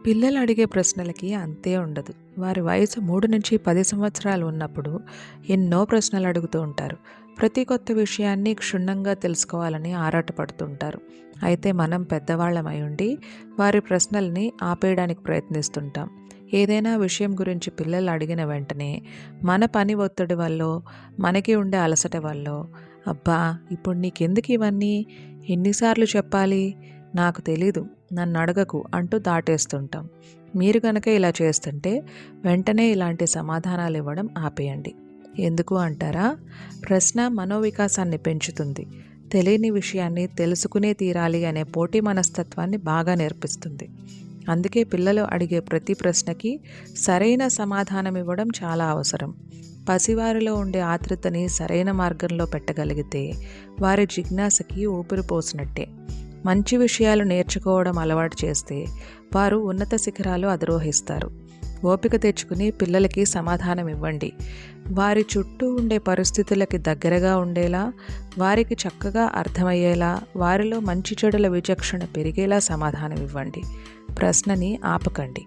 పిల్లలు అడిగే ప్రశ్నలకి అంతే ఉండదు. వారి వయసు 3-10 సంవత్సరాలు ఉన్నప్పుడు ఎన్నో ప్రశ్నలు అడుగుతూ ఉంటారు. ప్రతి కొత్త విషయాన్ని క్షుణ్ణంగా తెలుసుకోవాలని ఆరాటపడుతుంటారు. అయితే మనం పెద్దవాళ్ళమై ఉండి వారి ప్రశ్నల్ని ఆపేయడానికి ప్రయత్నిస్తుంటాం. ఏదైనా విషయం గురించి పిల్లలు అడిగిన వెంటనే మన పని ఒత్తిడి వల్లో, మనకి ఉండే అలసట వల్లో, "అబ్బా! ఇప్పుడు నీకెందుకు ఇవన్నీ? ఎన్నిసార్లు చెప్పాలి? నాకు తెలీదు, నన్నడగకు" అంటూ దాటేస్తుంటాం. మీరు గనక ఇలా చేస్తుంటే వెంటనే ఇలాంటి సమాధానాలు ఇవ్వడం ఆపేయండి. ఎందుకు అంటారా? ప్రశ్న మనోవికాసాన్ని పెంచుతుంది. తెలియని విషయాన్ని తెలుసుకునే తీరాలి అనే పోటీ మనస్తత్వాన్ని బాగా నేర్పిస్తుంది. అందుకే పిల్లలు అడిగే ప్రతి ప్రశ్నకి సరైన సమాధానం ఇవ్వడం చాలా అవసరం. పసివారిలో ఉండే ఆతృతని సరైన మార్గంలో పెట్టగలిగితే వారి జిజ్ఞాసకి ఊపిరి పోసినట్టే. మంచి విషయాలు నేర్చుకోవడం అలవాటు చేస్తే వారు ఉన్నత శిఖరాలు అధిరోహిస్తారు. ఓపిక తెచ్చుకుని పిల్లలకి సమాధానం ఇవ్వండి. వారి చుట్టూ ఉండే పరిస్థితులకి దగ్గరగా ఉండేలా, వారికి చక్కగా అర్థమయ్యేలా, వారిలో మంచి చెడుల విచక్షణ పెరిగేలా సమాధానం ఇవ్వండి. ప్రశ్నని ఆపకండి.